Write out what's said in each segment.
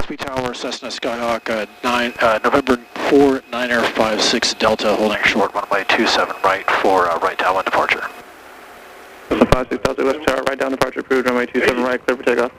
Gillespie Tower, Cessna Skyhawk, November 4, 9er 56 Delta, holding short, runway 27 right for right downwind departure. Cessna 56 Delta, Gillespie Tower, right down departure approved, runway 27 right, clear for takeoff.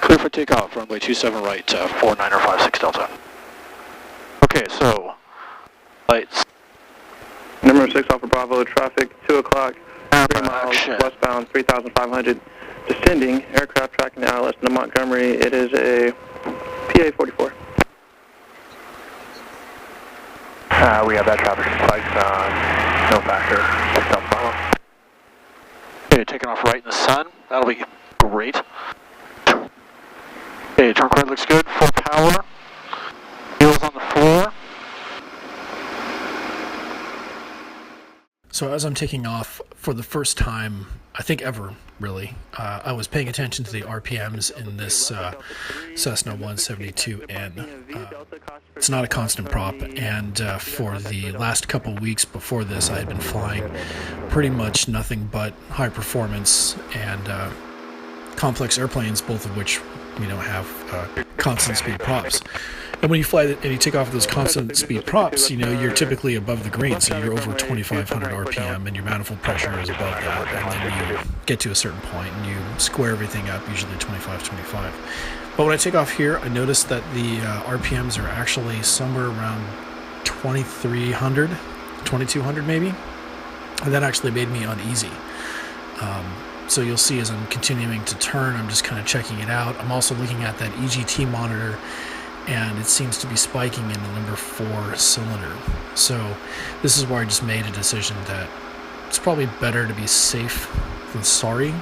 Clear for takeoff, runway 27 right, 4, 9er 56 Delta. Okay, so, lights. Number 6 Alpha Bravo, traffic, 2 o'clock, 3 miles, westbound, 3,500. Descending, aircraft tracking now less than Montgomery. It is a PA-44. We have that traffic spikes on no factor, South Bravo. Okay, taking off right in the sun. That'll be great. Okay, turn card looks good. Full power. Wheels on the floor. So as I'm taking off for the first time, I think ever, really, I was paying attention to the RPMs in this Cessna 172N. It's not a constant prop, and for the last couple weeks before this, I had been flying pretty much nothing but high performance and complex airplanes, both of which, have constant speed props. And when you fly and you take off those constant speed props, you're typically above the green, so you're over 2,500 RPM, and your manifold pressure is above that, and then you get to a certain point, and you square everything up, usually 25. But when I take off here, I notice that the RPMs are actually somewhere around 2,300, 2,200 maybe, and that actually made me uneasy. So you'll see as I'm continuing to turn, I'm just kind of checking it out. I'm also looking at that EGT monitor, and it seems to be spiking in the number 4 cylinder. So this is where I just made a decision that it's probably better to be safe than sorry,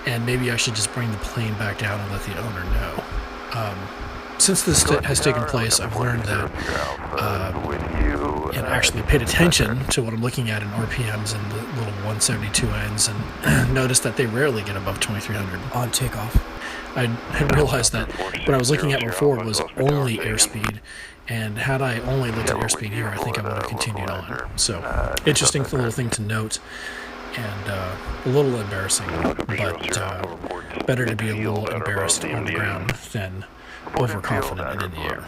and maybe I should just bring the plane back down and let the owner know. Since this has taken place, I've learned that and actually paid attention to what I'm looking at in RPMs and the little 172Ns, and noticed that they rarely get above 2,300 on takeoff. I had realized that what I was looking at before was only airspeed, and had I only looked at airspeed here, I think I would have continued on. So, interesting little thing to note, and a little embarrassing, but better to be a little embarrassed on the ground than overconfident and in the air.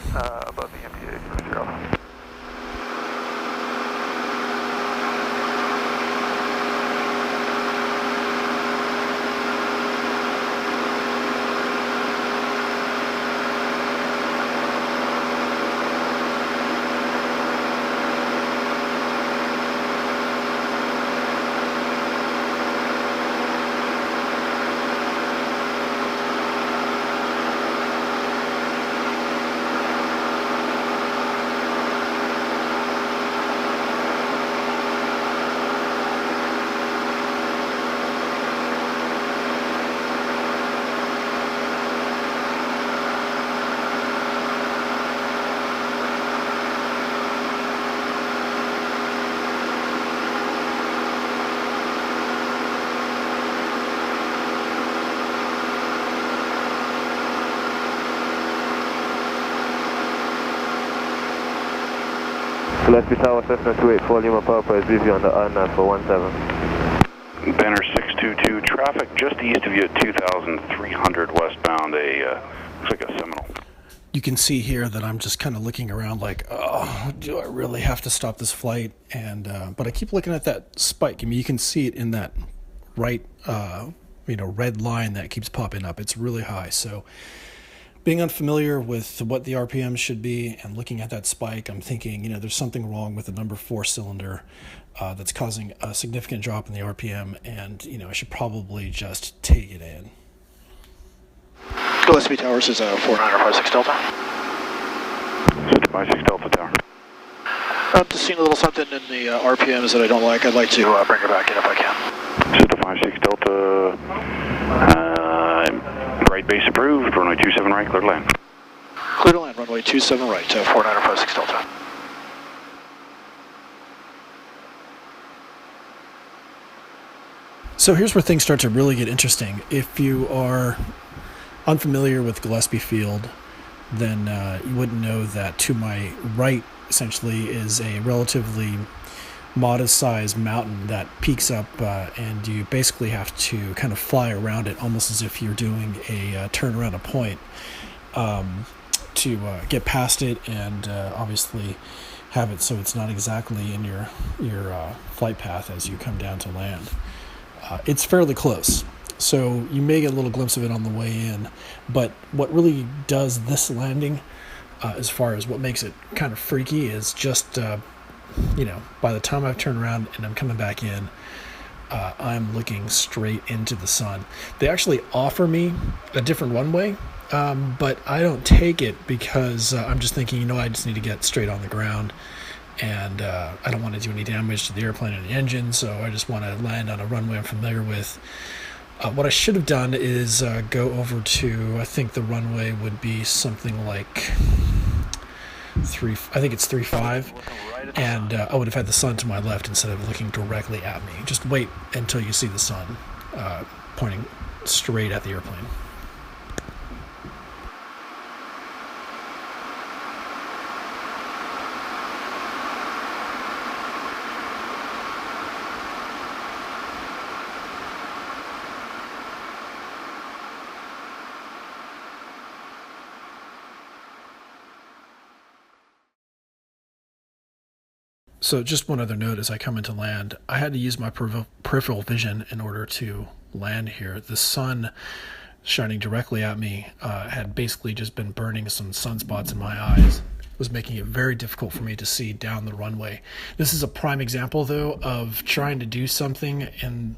Gillespie Tower, Cessna 284, Lima Papa is busy on the INAV for 17. Banner 622, traffic just east of you at 2,300 westbound, looks like a Seminole. You can see here that I'm just kind of looking around like, oh, do I really have to stop this flight? And but I keep looking at that spike. I mean, you can see it in that right, red line that keeps popping up. It's really high. So being unfamiliar with what the RPM should be and looking at that spike, I'm thinking, there's something wrong with the number 4 cylinder that's causing a significant drop in the RPM, and, I should probably just take it in. Gillespie Towers is 4956 Delta. 56 Delta Tower. I've just seen a little something in the RPMs that I don't like. I'd like to bring her back in if I can. 56 Delta, right base approved, runway 27 right, clear to land. Clear to land, runway 27 right, 4956 Delta. So here's where things start to really get interesting. If you are unfamiliar with Gillespie Field, then you wouldn't know that to my right essentially is a relatively modest-sized mountain that peaks up, and you basically have to kind of fly around it almost as if you're doing a turn around a point. to get past it and obviously have it so it's not exactly in your flight path as you come down to land. It's fairly close, so you may get a little glimpse of it on the way in, but what really does this landing, as far as what makes it kind of freaky, is just by the time I've turned around and I'm coming back in, I'm looking straight into the sun. They actually offer me a different runway, but I don't take it because I'm just thinking, I just need to get straight on the ground, and I don't want to do any damage to the airplane or the engine, so I just want to land on a runway I'm familiar with. What I should have done is go over to, I think the runway would be something like 3.5, and I would have had the sun to my left instead of looking directly at me. Just wait until you see the sun pointing straight at the airplane. So just one other note as I come into land, I had to use my peripheral vision in order to land here. The sun shining directly at me had basically just been burning some sunspots in my eyes. It was making it very difficult for me to see down the runway. This is a prime example, though, of trying to do something in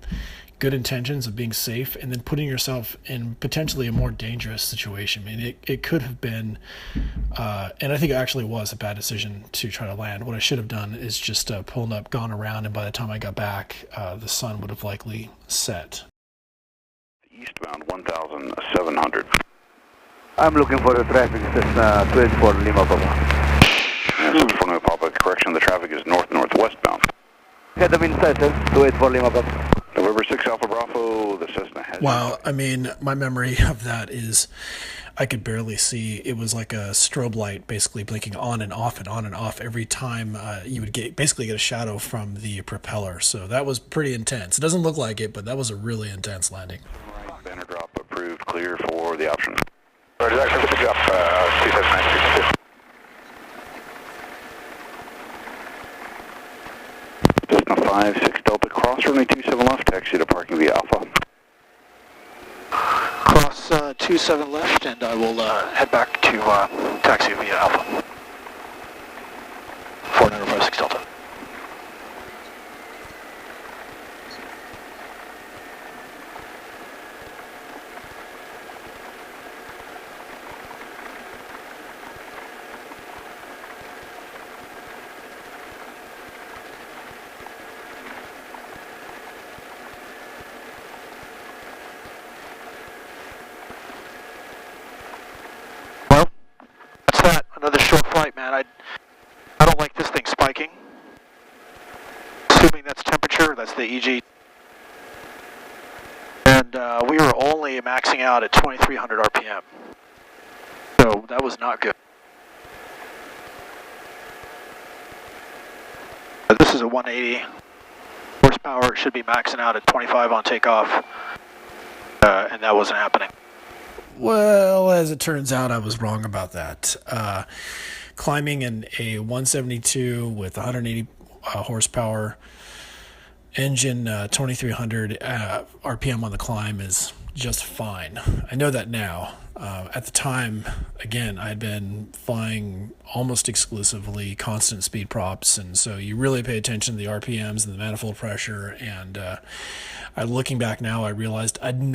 good intentions of being safe and then putting yourself in potentially a more dangerous situation. I mean, it could have been, and I think it actually was a bad decision to try to land. What I should have done is just pulled up, gone around, and by the time I got back, the sun would have likely set. Eastbound 1,700. I'm looking for the traffic, Cessna 172N Lima Papa. And for Lima Papa, correction, the traffic is north-northwestbound. Get them inside, sir. 284 Lima Papa. November 6 Alpha Bravo, the Cessna has... Wow, I mean, my memory of that is I could barely see. It was like a strobe light basically blinking on and off and on and off every time you would basically get a shadow from the propeller. So that was pretty intense. It doesn't look like it, but that was a really intense landing. Right, banner drop approved, clear for the option. Roger that, clear for the drop, 279. Cessna 56 Delta, cross runway 27 left, taxi to parking via Alpha. Cross 27 left, and I will head back to taxi via Alpha. 4956 Delta. Another short flight, man. I don't like this thing spiking. Assuming that's temperature, that's the EG. And we were only maxing out at 2,300 RPM. So that was not good. This is a 180 horsepower. It should be maxing out at 25 on takeoff. And that wasn't happening. Well, as it turns out, I was wrong about that. Climbing in a 172 with 180 horsepower engine, 2,300 RPM on the climb is just fine. I know that now. At the time, again, I'd been flying almost exclusively constant speed props, and so you really pay attention to the RPMs and the manifold pressure, and looking back now, I realized I don't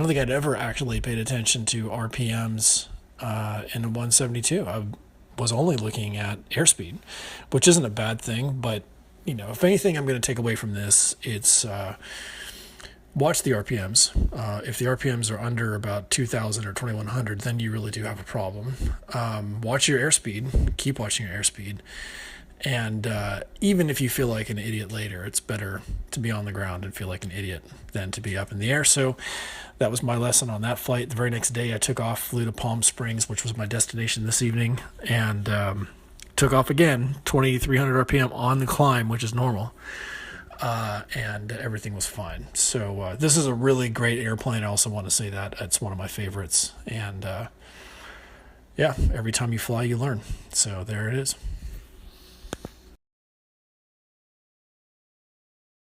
think I'd ever actually paid attention to RPMs in a 172. I was only looking at airspeed, which isn't a bad thing, but if anything I'm going to take away from this, it's watch the RPMs. If the RPMs are under about 2,000 or 2,100, then you really do have a problem. Watch your airspeed. Keep watching your airspeed. And even if you feel like an idiot later, it's better to be on the ground and feel like an idiot than to be up in the air. So that was my lesson on that flight. The very next day I took off, flew to Palm Springs, which was my destination this evening, and took off again, 2,300 RPM on the climb, which is normal. And everything was fine. So this is a really great airplane. I also want to say that it's one of my favorites. And yeah, every time you fly, you learn. So there it is.